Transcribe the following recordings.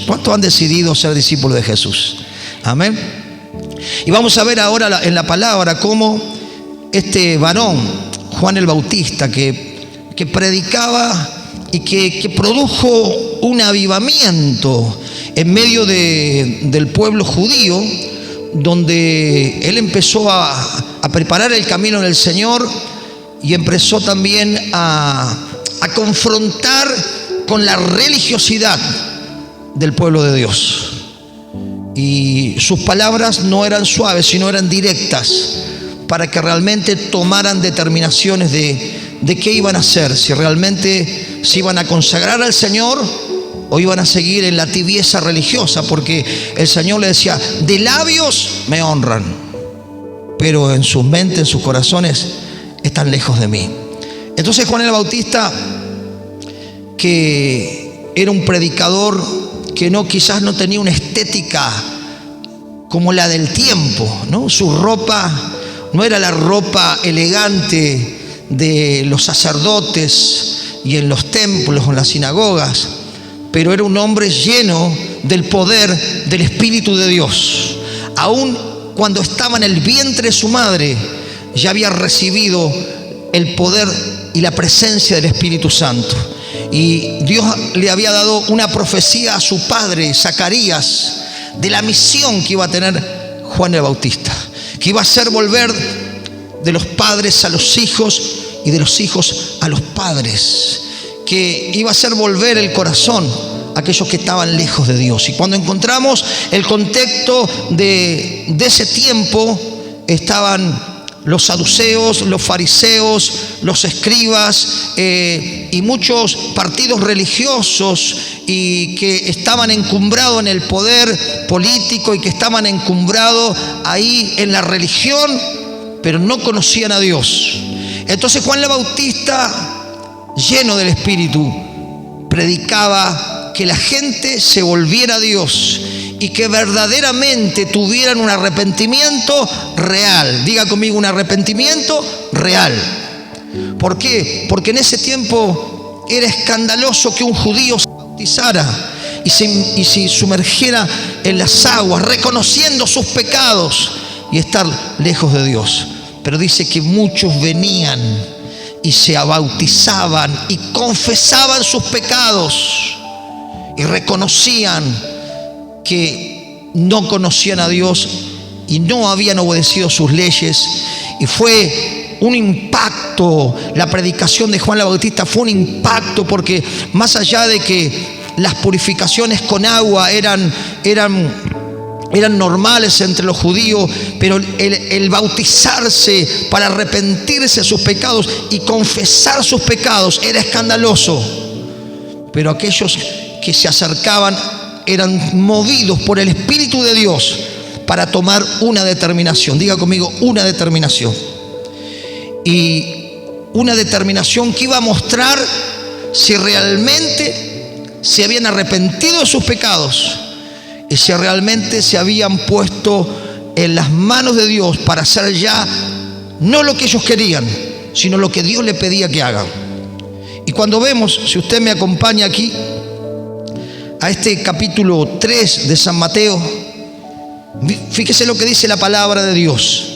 ¿Cuántos han decidido ser discípulos de Jesús? Amén. Y vamos a ver ahora en la palabra cómo este varón, Juan el Bautista, que predicaba y que produjo un avivamiento en medio del pueblo judío, donde él empezó a preparar el camino del Señor y empezó también a confrontar con la religiosidad del pueblo de Dios. Y sus palabras no eran suaves, sino eran directas, para que realmente tomaran determinaciones de qué iban a hacer, si realmente se iban a consagrar al Señor o iban a seguir en la tibieza religiosa, porque el Señor le decía: de labios me honran, pero en sus mentes, en sus corazones, están lejos de mí. Entonces Juan el Bautista, que era un predicador que quizás no tenía una estética como la del tiempo, ¿no? Su ropa no era la ropa elegante de los sacerdotes y en los templos o en las sinagogas, pero era un hombre lleno del poder del Espíritu de Dios. Aún cuando estaba en el vientre de su madre, ya había recibido el poder y la presencia del Espíritu Santo. Y Dios le había dado una profecía a su padre, Zacarías, de la misión que iba a tener Juan el Bautista, que iba a hacer volver de los padres a los hijos y de los hijos a los padres, que iba a hacer volver el corazón a aquellos que estaban lejos de Dios. Y cuando encontramos el contexto de ese tiempo, estaban los saduceos, los fariseos, los escribas y muchos partidos religiosos y que estaban encumbrados en el poder político y que estaban encumbrados ahí en la religión, pero no conocían a Dios. Entonces Juan el Bautista, lleno del Espíritu, predicaba que la gente se volviera a Dios y que verdaderamente tuvieran un arrepentimiento real. Diga conmigo, un arrepentimiento real. ¿Por qué? Porque en ese tiempo era escandaloso que un judío se bautizara y se sumergiera en las aguas, reconociendo sus pecados y estar lejos de Dios. Pero dice que muchos venían y se bautizaban y confesaban sus pecados y reconocían que no conocían a Dios y no habían obedecido sus leyes. Y fue un impacto, la predicación de Juan el Bautista fue un impacto, porque más allá de que las purificaciones con agua eran normales entre los judíos, pero el bautizarse para arrepentirse de sus pecados y confesar sus pecados era escandaloso. Pero aquellos que se acercaban eran movidos por el Espíritu de Dios para tomar una determinación. Diga conmigo, una determinación. Y una determinación que iba a mostrar si realmente se habían arrepentido de sus pecados y si realmente se habían puesto en las manos de Dios para hacer ya no lo que ellos querían, sino lo que Dios le pedía que hagan. Y cuando vemos, si usted me acompaña aquí, a este capítulo 3 de San Mateo, fíjese lo que dice la palabra de Dios.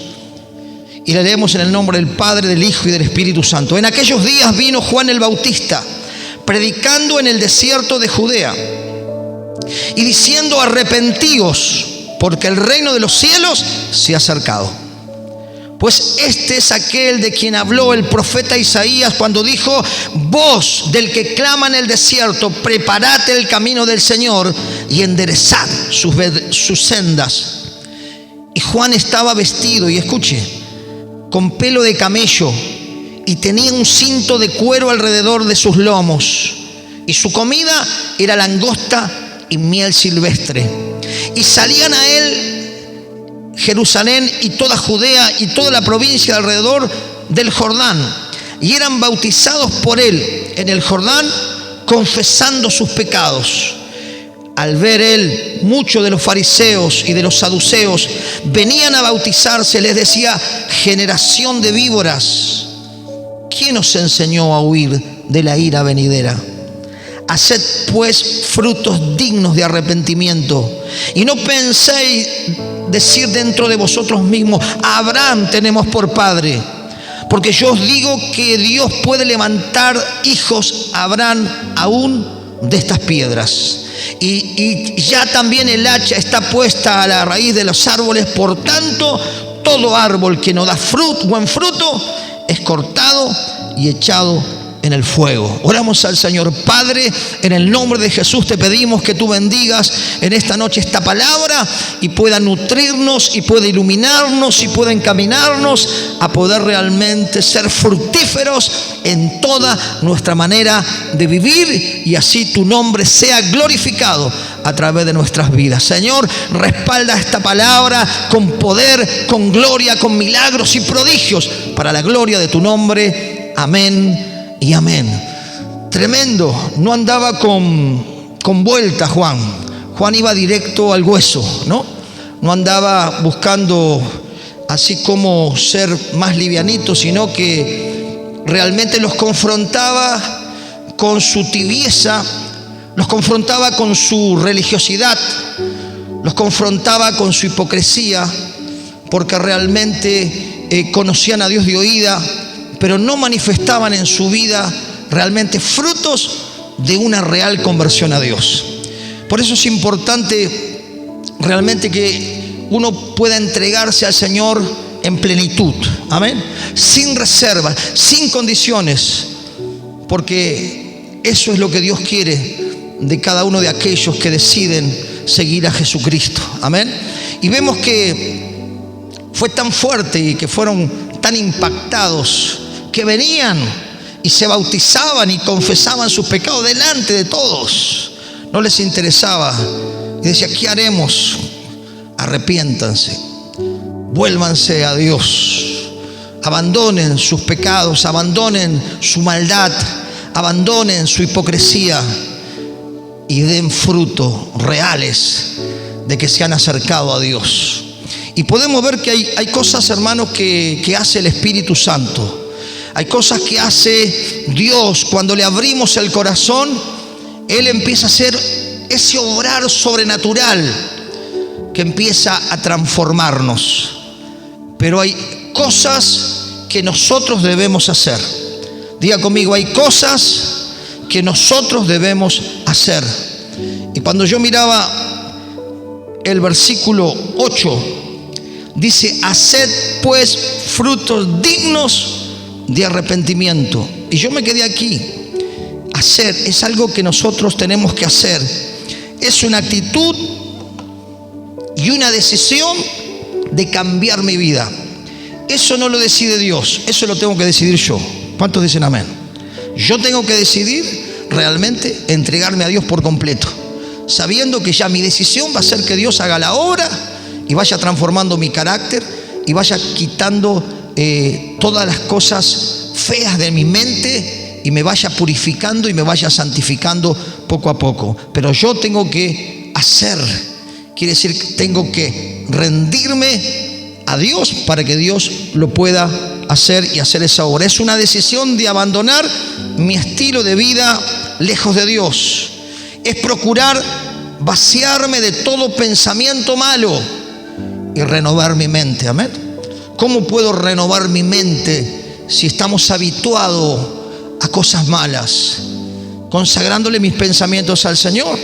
Y la leemos en el nombre del Padre, del Hijo y del Espíritu Santo. En aquellos días vino Juan el Bautista, predicando en el desierto de Judea y diciendo: arrepentíos, porque el reino de los cielos se ha acercado. Pues este es aquel de quien habló el profeta Isaías cuando dijo: voz del que clama en el desierto, preparad el camino del Señor y enderezad sus sendas. Y Juan estaba vestido, y escuche, con pelo de camello, y tenía un cinto de cuero alrededor de sus lomos, y su comida era langosta y miel silvestre. Y salían a él Jerusalén y toda Judea y toda la provincia de alrededor del Jordán, y eran bautizados por él en el Jordán, confesando sus pecados. Al ver él, muchos de los fariseos y de los saduceos venían a bautizarse. Les decía: generación de víboras, ¿quién os enseñó a huir de la ira venidera? Haced pues frutos dignos de arrepentimiento. Y no penséis decir dentro de vosotros mismos: a Abraham tenemos por padre. Porque yo os digo que Dios puede levantar hijos a Abraham aún de estas piedras. Y ya también el hacha está puesta a la raíz de los árboles. Por tanto, todo árbol que no da buen fruto es cortado y echado en el fuego. Oramos al Señor. Padre, en el nombre de Jesús te pedimos que tú bendigas en esta noche esta palabra y pueda nutrirnos y pueda iluminarnos y pueda encaminarnos a poder realmente ser fructíferos en toda nuestra manera de vivir, y así tu nombre sea glorificado a través de nuestras vidas. Señor, respalda esta palabra con poder, con gloria, con milagros y prodigios para la gloria de tu nombre. Amén y amén. Tremendo. No andaba con vuelta Juan. Juan iba directo al hueso, ¿no? No andaba buscando así como ser más livianito, sino que realmente los confrontaba con su tibieza, los confrontaba con su religiosidad, los confrontaba con su hipocresía, porque realmente conocían a Dios de oída, pero no manifestaban en su vida realmente frutos de una real conversión a Dios. Por eso es importante realmente que uno pueda entregarse al Señor en plenitud, amén, sin reservas, sin condiciones, porque eso es lo que Dios quiere de cada uno de aquellos que deciden seguir a Jesucristo, amén. Y vemos que fue tan fuerte y que fueron tan impactados que venían y se bautizaban y confesaban sus pecados delante de todos. No les interesaba. Y decía: ¿qué haremos? Arrepiéntanse, vuélvanse a Dios, abandonen sus pecados, abandonen su maldad, abandonen su hipocresía y den fruto reales de que se han acercado a Dios. Y podemos ver que hay cosas, hermanos, que hace el Espíritu Santo. Hay cosas que hace Dios cuando le abrimos el corazón. Él empieza a hacer ese obrar sobrenatural que empieza a transformarnos. Pero hay cosas que nosotros debemos hacer. Diga conmigo: hay cosas que nosotros debemos hacer. Y cuando yo miraba el versículo 8, dice: haced pues frutos dignos de arrepentimiento. Y yo me quedé aquí. Hacer es algo que nosotros tenemos que hacer. Es una actitud y una decisión de cambiar mi vida. Eso no lo decide Dios, eso lo tengo que decidir yo. ¿Cuántos dicen amén? Yo tengo que decidir realmente entregarme a Dios por completo, sabiendo que ya mi decisión va a ser que Dios haga la obra y vaya transformando mi carácter y vaya quitando todas las cosas feas de mi mente y me vaya purificando y me vaya santificando poco a poco. Pero yo tengo que hacer, quiere decir que tengo que rendirme a Dios para que Dios lo pueda hacer y hacer esa obra. Es una decisión de abandonar mi estilo de vida lejos de Dios. Es procurar vaciarme de todo pensamiento malo y renovar mi mente, amén. ¿Cómo puedo renovar mi mente si estamos habituados a cosas malas? Consagrándole mis pensamientos al Señor,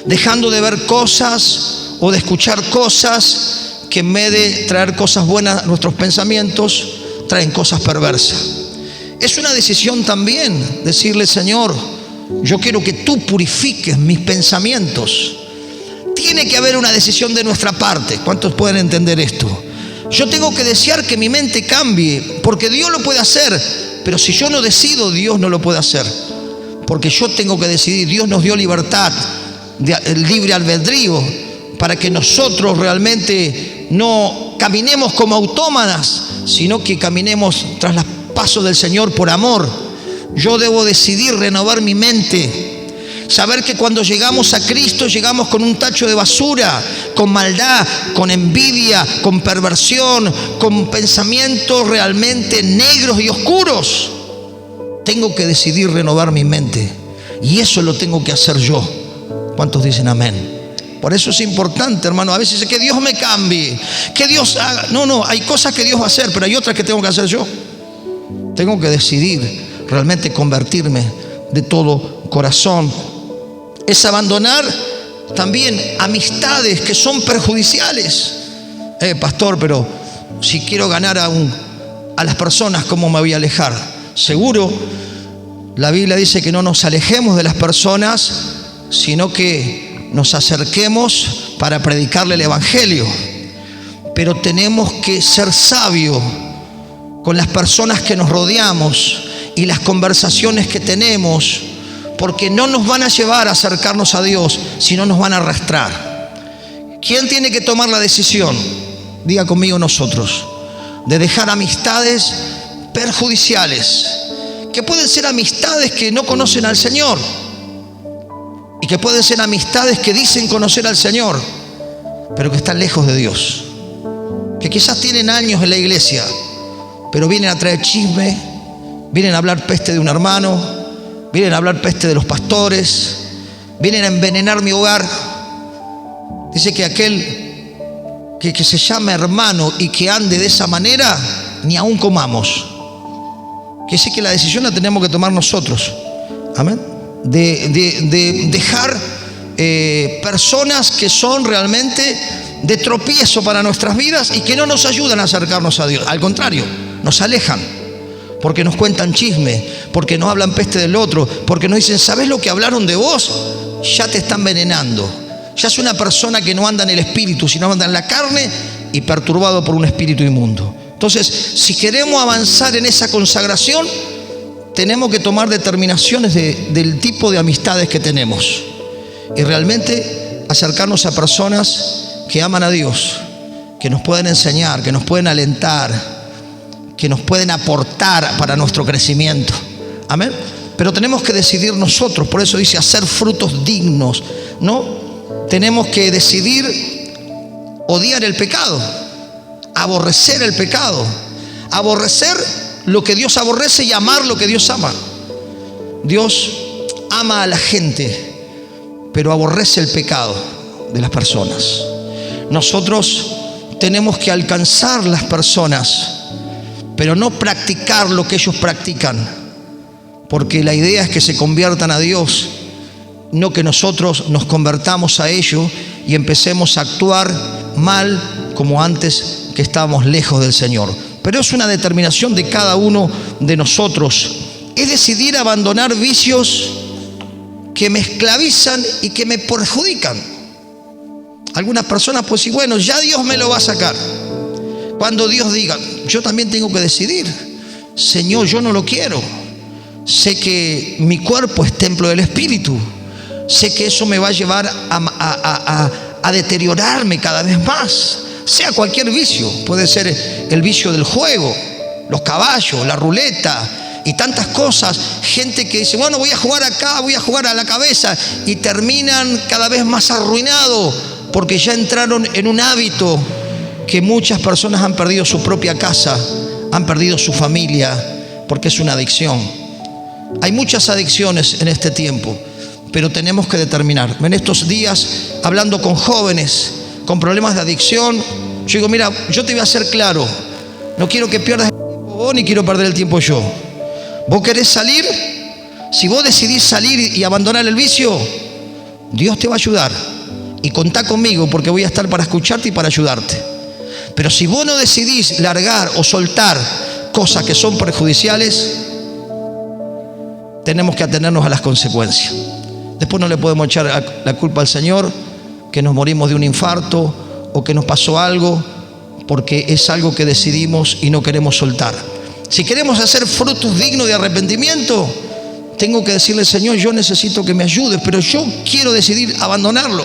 dejando de ver cosas o de escuchar cosas que en vez de traer cosas buenas a nuestros pensamientos, traen cosas perversas. Es una decisión también decirle: Señor, yo quiero que tú purifiques mis pensamientos. Tiene que haber una decisión de nuestra parte. ¿Cuántos pueden entender esto? Yo tengo que desear que mi mente cambie, porque Dios lo puede hacer, pero si yo no decido, Dios no lo puede hacer, porque yo tengo que decidir. Dios nos dio libertad, libre albedrío, para que nosotros realmente no caminemos como autómatas, sino que caminemos tras los pasos del Señor por amor. Yo debo decidir renovar mi mente. Saber que cuando llegamos a Cristo llegamos con un tacho de basura, con maldad, con envidia, con perversión, con pensamientos realmente negros y oscuros. Tengo que decidir renovar mi mente. Y eso lo tengo que hacer yo. ¿Cuántos dicen amén? Por eso es importante, hermano. A veces dice que Dios me cambie, que Dios haga. No, hay cosas que Dios va a hacer, pero hay otras que tengo que hacer yo. Tengo que decidir realmente convertirme de todo corazón. Es abandonar también amistades que son perjudiciales. Pastor, pero si quiero ganar a las personas, ¿cómo me voy a alejar? Seguro, la Biblia dice que no nos alejemos de las personas, sino que nos acerquemos para predicarle el evangelio. Pero tenemos que ser sabios con las personas que nos rodeamos y las conversaciones que tenemos, porque no nos van a llevar a acercarnos a Dios, sino nos van a arrastrar. ¿Quién tiene que tomar la decisión? Diga conmigo, nosotros, de dejar amistades perjudiciales, que pueden ser amistades que no conocen al Señor, y que pueden ser amistades que dicen conocer al Señor, pero que están lejos de Dios, que quizás tienen años en la iglesia, pero vienen a traer chisme, vienen a hablar peste de un hermano, vienen a hablar peste de los pastores, vienen a envenenar mi hogar. Dice que aquel que se llama hermano y que ande de esa manera, ni aún comamos. Que dice que la decisión la tenemos que tomar nosotros. Amén. De dejar personas que son realmente de tropiezo para nuestras vidas y que no nos ayudan a acercarnos a Dios. Al contrario, nos alejan, porque nos cuentan chisme, porque nos hablan peste del otro, porque nos dicen, ¿sabés lo que hablaron de vos? Ya te están envenenando. Ya es una persona que no anda en el espíritu, sino anda en la carne y perturbado por un espíritu inmundo. Entonces, si queremos avanzar en esa consagración, tenemos que tomar determinaciones del tipo de amistades que tenemos y realmente acercarnos a personas que aman a Dios, que nos pueden enseñar, que nos pueden alentar, que nos pueden aportar para nuestro crecimiento. Amén. Pero tenemos que decidir nosotros. Por eso dice hacer frutos dignos, ¿no? Tenemos que decidir odiar el pecado, aborrecer el pecado, aborrecer lo que Dios aborrece y amar lo que Dios ama. Dios ama a la gente, pero aborrece el pecado de las personas. Nosotros tenemos que alcanzar las personas, pero no practicar lo que ellos practican, porque la idea es que se conviertan a Dios, no que nosotros nos convertamos a ellos y empecemos a actuar mal como antes que estábamos lejos del Señor. Pero es una determinación de cada uno de nosotros. Es decidir abandonar vicios que me esclavizan y que me perjudican. Algunas personas pues sí, bueno, ya Dios me lo va a sacar. Cuando Dios diga, yo también tengo que decidir. Señor, yo no lo quiero. Sé que mi cuerpo es templo del Espíritu. Sé que eso me va a llevar a deteriorarme cada vez más. Sea cualquier vicio, puede ser el vicio del juego, los caballos, la ruleta y tantas cosas. Gente que dice, bueno, voy a jugar acá, voy a jugar a la cabeza, y terminan cada vez más arruinados porque ya entraron en un hábito que muchas personas han perdido su propia casa, han perdido su familia, porque es una adicción. Hay muchas adicciones en este tiempo, pero tenemos que determinar. En estos días, hablando con jóvenes con problemas de adicción, yo digo, mira, yo te voy a hacer claro, no quiero que pierdas el tiempo vos ni quiero perder el tiempo yo. ¿Vos querés salir? Si vos decidís salir y abandonar el vicio, Dios te va a ayudar, y contá conmigo porque voy a estar para escucharte y para ayudarte. Pero si vos no decidís largar o soltar cosas que son perjudiciales, tenemos que atenernos a las consecuencias. Después no le podemos echar la culpa al Señor que nos morimos de un infarto o que nos pasó algo, porque es algo que decidimos y no queremos soltar. Si queremos hacer frutos dignos de arrepentimiento, tengo que decirle, Señor, yo necesito que me ayudes, pero yo quiero decidir abandonarlo.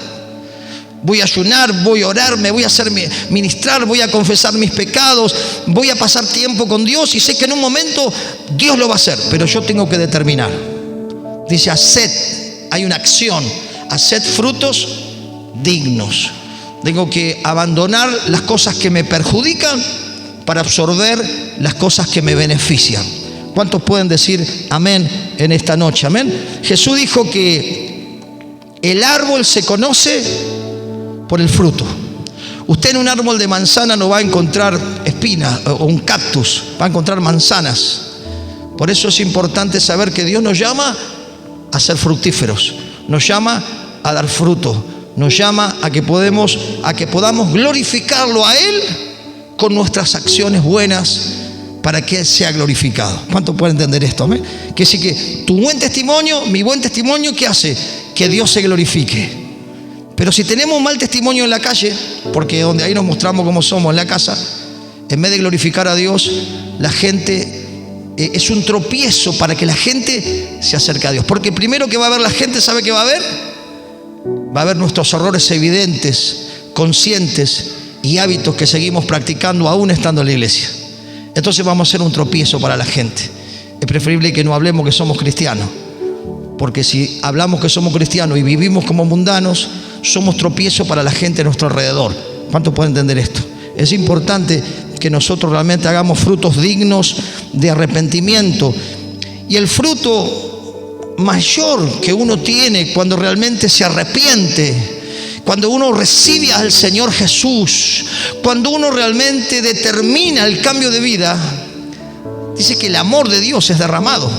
Voy a ayunar, voy a orar, me voy a hacer ministrar, voy a confesar mis pecados, voy a pasar tiempo con Dios, y sé que en un momento Dios lo va a hacer, pero yo tengo que determinar. Dice, haced, hay una acción, haced frutos dignos. Tengo que abandonar las cosas que me perjudican para absorber las cosas que me benefician. ¿Cuántos pueden decir amén en esta noche, amén. Jesús dijo que el árbol se conoce por el fruto. Usted en un árbol de manzana no va a encontrar espinas o un cactus, va a encontrar manzanas. Por eso es importante saber que Dios nos llama a ser fructíferos, nos llama a dar fruto, nos llama a que podamos glorificarlo a Él con nuestras acciones buenas para que Él sea glorificado. ¿Cuánto puede entender esto? ¿Amén? Que sí, que tu buen testimonio, mi buen testimonio, ¿qué hace? Que Dios se glorifique. Pero si tenemos mal testimonio en la calle, porque donde ahí nos mostramos cómo somos en la casa, en vez de glorificar a Dios, la gente es un tropiezo para que la gente se acerque a Dios. Porque primero que va a ver la gente, ¿sabe qué va a ver? Va a ver nuestros errores evidentes, conscientes y hábitos que seguimos practicando aún estando en la iglesia. Entonces vamos a ser un tropiezo para la gente. Es preferible que no hablemos que somos cristianos, porque si hablamos que somos cristianos y vivimos como mundanos, somos tropiezo para la gente a nuestro alrededor. ¿Cuánto puede entender esto? Es importante que nosotros realmente hagamos frutos dignos de arrepentimiento. Y el fruto mayor que uno tiene cuando realmente se arrepiente, cuando uno recibe al Señor Jesús, cuando uno realmente determina el cambio de vida, dice que el amor de Dios es derramado.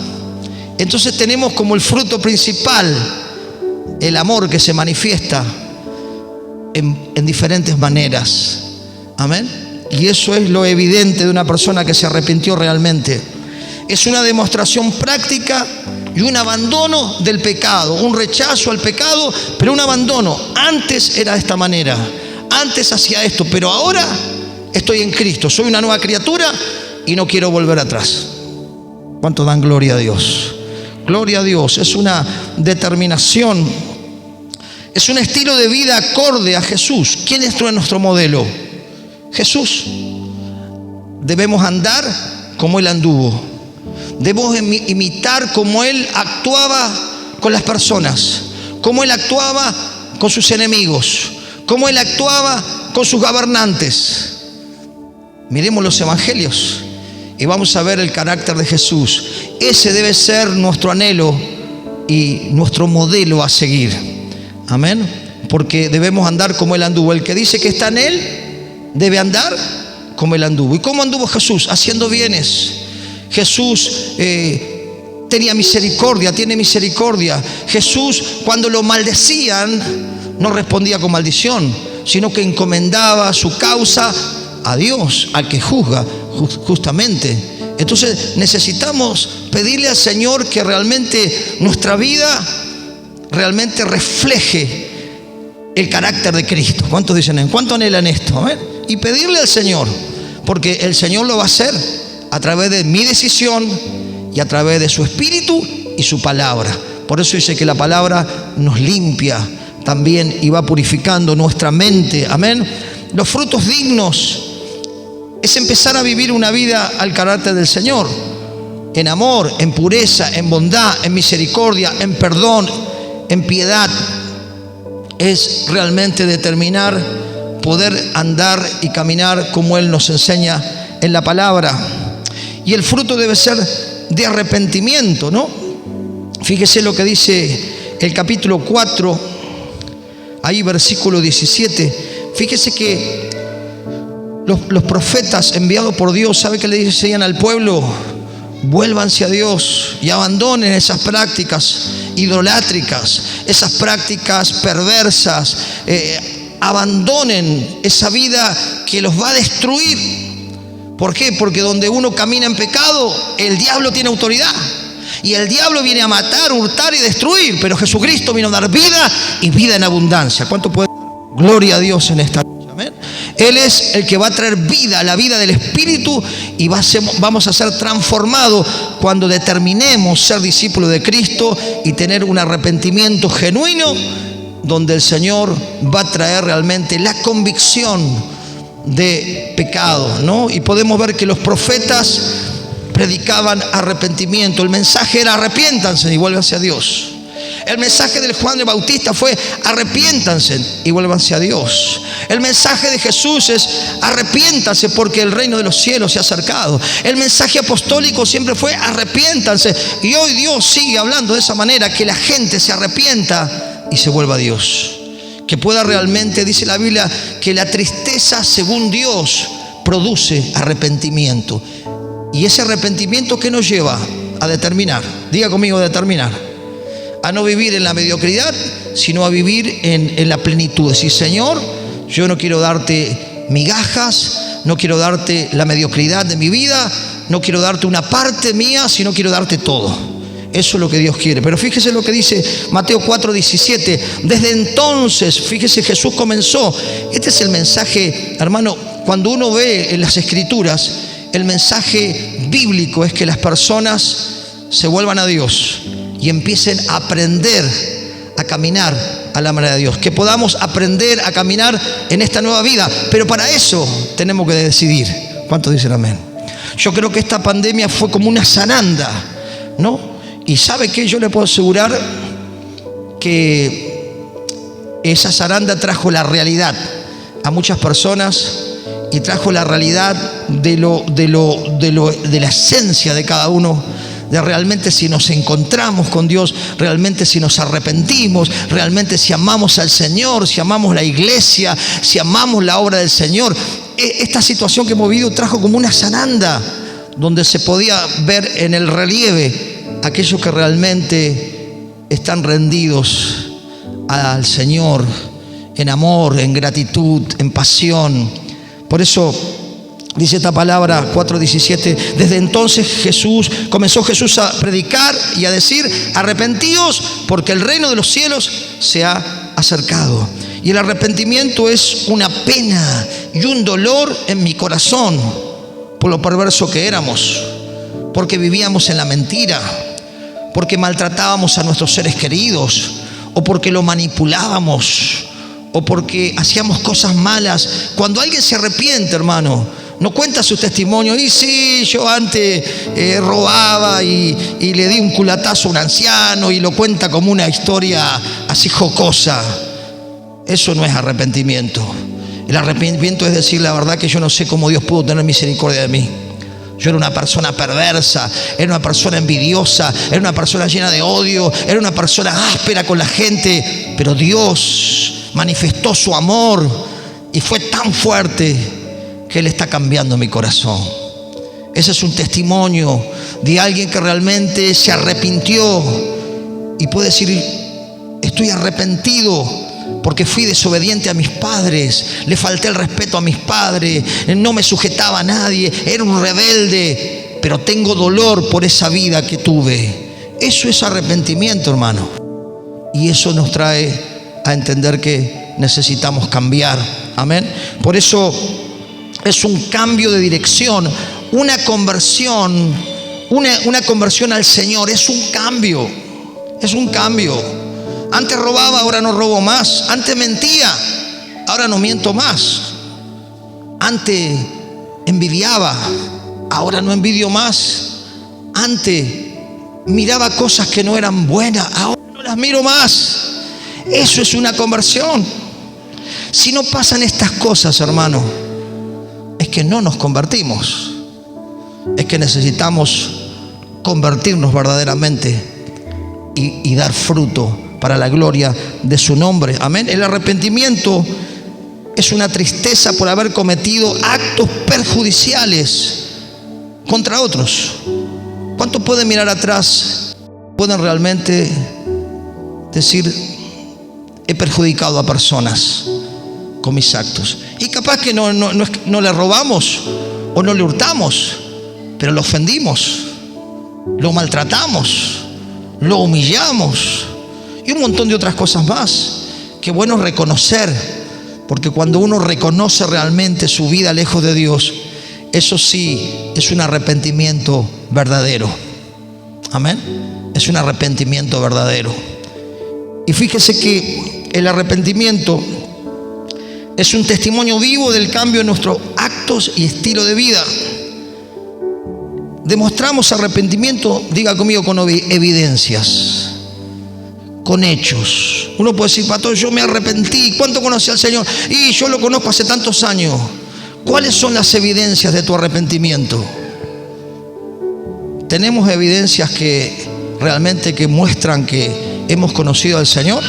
Entonces tenemos como el fruto principal el amor que se manifiesta en diferentes maneras. Amén. Y eso es lo evidente de una persona que se arrepintió realmente. Es una demostración práctica y un abandono del pecado, un rechazo al pecado, pero un abandono. Antes era de esta manera, antes hacía esto, pero ahora estoy en Cristo, soy una nueva criatura y no quiero volver atrás. ¿Cuánto dan gloria a Dios? Gloria a Dios. Es una determinación, es un estilo de vida acorde a Jesús. ¿Quién es nuestro modelo? Jesús. Debemos andar como Él anduvo. Debemos imitar cómo Él actuaba con las personas, cómo Él actuaba con sus enemigos, cómo Él actuaba con sus gobernantes. Miremos los evangelios y vamos a ver el carácter de Jesús. Ese debe ser nuestro anhelo y nuestro modelo a seguir. Amén. Porque debemos andar como Él anduvo. El que dice que está en Él debe andar como Él anduvo. ¿Y cómo anduvo Jesús? Haciendo bienes. Jesús tenía misericordia, tiene misericordia. Jesús, cuando lo maldecían, no respondía con maldición, sino que encomendaba su causa a Dios, al que juzga justamente. Entonces necesitamos pedirle al Señor que realmente nuestra vida realmente refleje el carácter de Cristo. ¿Cuántos dicen? ¿Cuánto anhelan esto? A ver. Y pedirle al Señor, porque el Señor lo va a hacer a través de mi decisión y a través de su Espíritu y su palabra. Por eso dice que la palabra nos limpia también y va purificando nuestra mente. Amén. Los frutos dignos es empezar a vivir una vida al carácter del Señor, en amor, en pureza, en bondad, en misericordia, en perdón, en piedad. Es realmente determinar poder andar y caminar como Él nos enseña en la palabra. Y el fruto debe ser de arrepentimiento, ¿no? Fíjese lo que dice el capítulo 4, ahí versículo 17. Fíjese que los profetas enviados por Dios, ¿sabe qué le decían al pueblo? Vuélvanse a Dios y abandonen esas prácticas idolátricas, esas prácticas perversas. Abandonen esa vida que los va a destruir. ¿Por qué? Porque donde uno camina en pecado, el diablo tiene autoridad. Y el diablo viene a matar, hurtar y destruir. Pero Jesucristo vino a dar vida y vida en abundancia. ¿Cuánto puede? Gloria a Dios en esta noche. Amén. Él es el que va a traer vida, la vida del Espíritu, y vamos a ser transformados cuando determinemos ser discípulos de Cristo y tener un arrepentimiento genuino, donde el Señor va a traer realmente la convicción de pecado, ¿no? Y podemos ver que los profetas predicaban arrepentimiento. El mensaje era: arrepiéntanse y vuélvanse a Dios. El mensaje del Juan el Bautista fue: arrepiéntanse y vuélvanse a Dios. El mensaje de Jesús es: arrepiéntanse porque el reino de los cielos se ha acercado. El mensaje apostólico siempre fue: arrepiéntanse. Y hoy Dios sigue hablando de esa manera, que la gente se arrepienta y se vuelva a Dios. Que pueda realmente, dice la Biblia, que la tristeza según Dios produce arrepentimiento. Y ese arrepentimiento, ¿qué nos lleva? A determinar, diga conmigo, determinar, a no vivir en la mediocridad, sino a vivir en la plenitud. Decir: Señor, yo no quiero darte migajas, no quiero darte la mediocridad de mi vida, no quiero darte una parte mía, sino quiero darte todo. Eso es lo que Dios quiere. Pero fíjese lo que dice Mateo 4:17. Desde entonces, fíjese, Jesús comenzó. Este es el mensaje, hermano. Cuando uno ve en las Escrituras, el mensaje bíblico es que las personas se vuelvan a Dios y empiecen a aprender a caminar a la manera de Dios. Que podamos aprender a caminar en esta nueva vida. Pero para eso tenemos que decidir. ¿Cuántos dicen amén? Yo creo que esta pandemia fue como una zaranda, ¿no? Y ¿sabe qué? Yo le puedo asegurar que esa zaranda trajo la realidad a muchas personas y trajo la realidad de la esencia de cada uno, de realmente si nos encontramos con Dios, realmente si nos arrepentimos, realmente si amamos al Señor, si amamos la iglesia, si amamos la obra del Señor. Esta situación que hemos vivido trajo como una zaranda donde se podía ver en el relieve aquellos que realmente están rendidos al Señor en amor, en gratitud, en pasión. Por eso dice esta palabra 4:17. Desde entonces comenzó Jesús a predicar y a decir: arrepentíos porque el reino de los cielos se ha acercado. Y el arrepentimiento es una pena y un dolor en mi corazón por lo perverso que éramos, porque vivíamos en la mentira, porque maltratábamos a nuestros seres queridos, o porque lo manipulábamos, o porque hacíamos cosas malas. Cuando alguien se arrepiente, hermano, no cuenta su testimonio: y sí, yo antes robaba y le di un culatazo a un anciano, y lo cuenta como una historia así jocosa. Eso no es arrepentimiento. El arrepentimiento es decir la verdad, que yo no sé cómo Dios pudo tener misericordia de mí. Yo era una persona perversa, era una persona envidiosa, era una persona llena de odio, era una persona áspera con la gente, pero Dios manifestó su amor y fue tan fuerte que Él está cambiando mi corazón. Ese es un testimonio de alguien que realmente se arrepintió y puede decir: estoy arrepentido porque fui desobediente a mis padres, le falté el respeto a mis padres, no me sujetaba a nadie, era un rebelde, pero tengo dolor por esa vida que tuve. Eso es arrepentimiento, hermano. Y eso nos trae a entender que necesitamos cambiar. Amén. Por eso es un cambio de dirección, una conversión, una conversión al Señor. Es un cambio, es un cambio. Antes robaba, ahora no robo más. Antes mentía, ahora no miento más. Antes envidiaba, ahora no envidio más. Antes miraba cosas que no eran buenas, ahora no las miro más. Eso es una conversión. Si no pasan estas cosas, hermano, es que no nos convertimos. Es que necesitamos convertirnos verdaderamente y dar fruto para la gloria de su nombre. Amén. El arrepentimiento es una tristeza por haber cometido actos perjudiciales contra otros. ¿Cuántos pueden mirar atrás? Pueden realmente decir: he perjudicado a personas con mis actos. Y capaz que no le robamos o no le hurtamos, pero lo ofendimos, lo maltratamos, lo humillamos y un montón de otras cosas más. Qué bueno reconocer, porque cuando uno reconoce realmente su vida lejos de Dios, eso sí es un arrepentimiento verdadero. Amén. Es un arrepentimiento verdadero. Y fíjese que el arrepentimiento es un testimonio vivo del cambio en nuestros actos y estilo de vida. Demostramos arrepentimiento, diga conmigo, con evidencias. con hechos. Uno puede decir, pastor, yo me arrepentí. ¿Cuánto conocí al Señor? Y yo lo conozco hace tantos años. ¿Cuáles son las evidencias de tu arrepentimiento? ¿Tenemos evidencias que realmente que muestran que hemos conocido al Señor?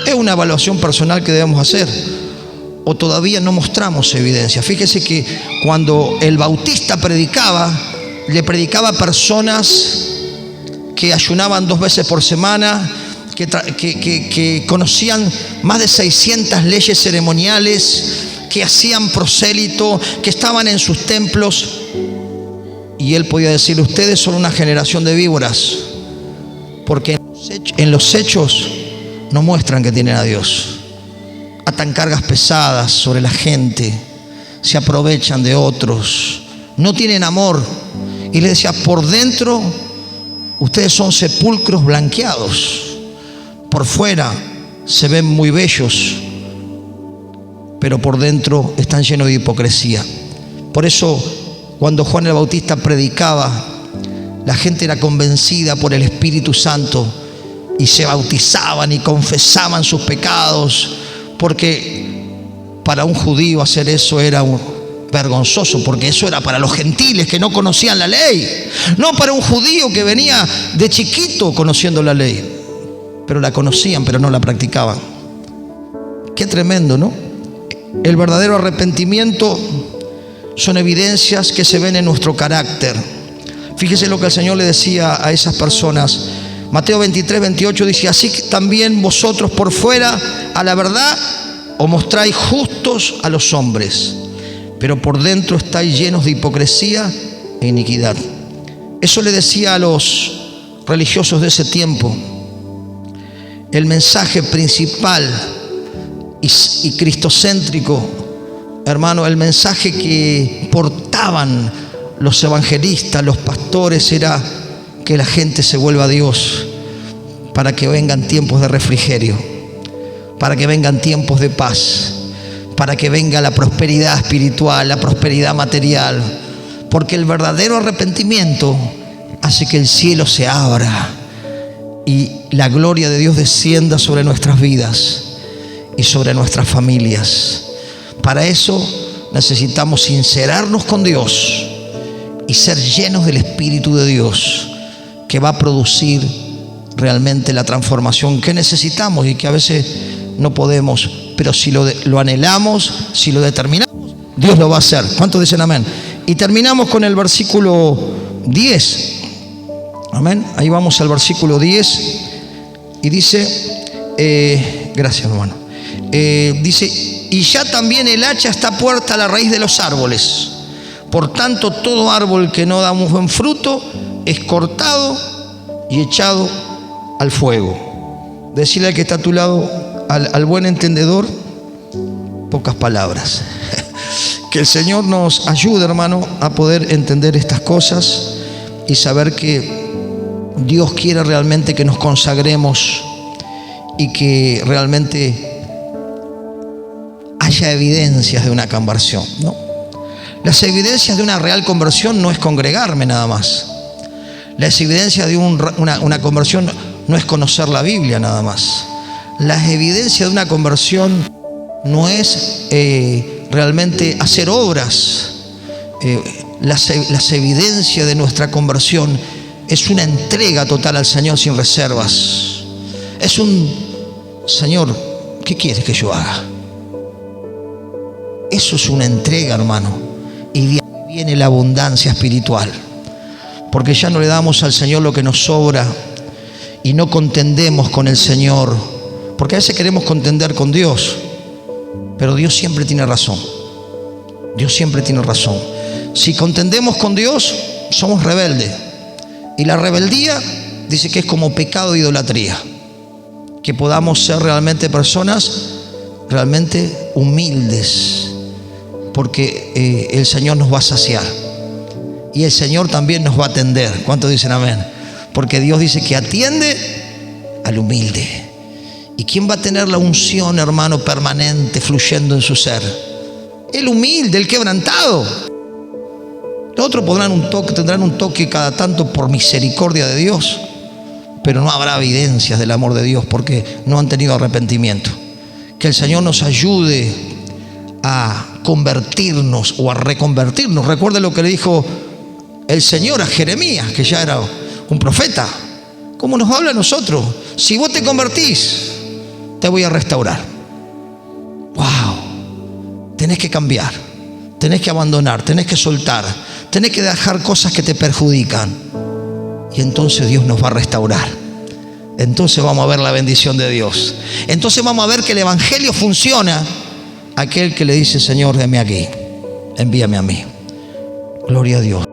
Es una evaluación personal que debemos hacer. ¿O todavía no mostramos evidencia? Fíjese que cuando el Bautista predicaba, le predicaba a personas que ayunaban 2 veces por semana, que conocían más de 600 leyes ceremoniales, que hacían prosélito, que estaban en sus templos. Y él podía decir, ustedes son una generación de víboras, porque en los hechos no muestran que tienen a Dios. Atan cargas pesadas sobre la gente, se aprovechan de otros, no tienen amor. Y le decía, por dentro ustedes son sepulcros blanqueados, por fuera se ven muy bellos, pero por dentro están llenos de hipocresía. Por eso cuando Juan el Bautista predicaba, la gente era convencida por el Espíritu Santo y se bautizaban y confesaban sus pecados, porque para un judío hacer eso era vergonzoso, porque eso era para los gentiles que no conocían la ley, no para un judío que venía de chiquito conociendo la ley, pero la conocían pero no la practicaban. Qué tremendo, ¿no? El verdadero arrepentimiento son evidencias que se ven en nuestro carácter. Fíjese lo que el Señor le decía a esas personas. Mateo 23, 28 dice, así que también vosotros por fuera a la verdad os mostráis justos a los hombres, pero por dentro estáis llenos de hipocresía e iniquidad. Eso le decía a los religiosos de ese tiempo. El mensaje principal y cristocéntrico, hermano, el mensaje que portaban los evangelistas, los pastores, era que la gente se vuelva a Dios para que vengan tiempos de refrigerio, para que vengan tiempos de paz, para que venga la prosperidad espiritual, la prosperidad material, porque el verdadero arrepentimiento hace que el cielo se abra y la gloria de Dios descienda sobre nuestras vidas y sobre nuestras familias. Para eso necesitamos sincerarnos con Dios y ser llenos del Espíritu de Dios, que va a producir realmente la transformación que necesitamos y que a veces no podemos, pero si lo anhelamos, si lo determinamos, Dios lo va a hacer. ¿Cuántos dicen amén? Y terminamos con el versículo 10. Amén. Ahí vamos al versículo 10 y dice, gracias hermano, dice, y ya también el hacha está puesta a la raíz de los árboles. Por tanto, todo árbol que no da un buen fruto es cortado y echado al fuego. Decirle al que está a tu lado, al buen entendedor, pocas palabras. Que el Señor nos ayude, hermano, a poder entender estas cosas y saber que Dios quiere realmente que nos consagremos y que realmente haya evidencias de una conversión, ¿no? Las evidencias de una real conversión no es congregarme nada más. Las evidencias de una conversión no es conocer la Biblia nada más. Las evidencias de una conversión no es realmente hacer obras. Las evidencias de nuestra conversión es una entrega total al Señor sin reservas. Es Señor, ¿qué quieres que yo haga? Eso es una entrega, hermano. Y de ahí viene la abundancia espiritual. Porque ya no le damos al Señor lo que nos sobra y no contendemos con el Señor. Porque a veces queremos contender con Dios, pero Dios siempre tiene razón. Dios siempre tiene razón. Si contendemos con Dios, somos rebeldes. Y la rebeldía dice que es como pecado e idolatría. Que podamos ser realmente personas realmente humildes, porque el Señor nos va a saciar y el Señor también nos va a atender. ¿Cuántos dicen amén? Porque Dios dice que atiende al humilde. ¿Y quién va a tener la unción, hermano, permanente, fluyendo en su ser? El humilde, el quebrantado. Los otros tendrán un toque cada tanto por misericordia de Dios, pero no habrá evidencias del amor de Dios porque no han tenido arrepentimiento. Que el Señor nos ayude a convertirnos o a reconvertirnos. Recuerde lo que le dijo el Señor a Jeremías, que ya era un profeta. ¿Cómo nos habla a nosotros? Si vos te convertís, te voy a restaurar. ¡Wow! Tenés que cambiar, tenés que abandonar, tenés que soltar, tenés que dejar cosas que te perjudican. Y entonces Dios nos va a restaurar. Entonces vamos a ver la bendición de Dios. Entonces vamos a ver que el evangelio funciona. Aquel que le dice: Señor, heme aquí, envíame a mí. Gloria a Dios.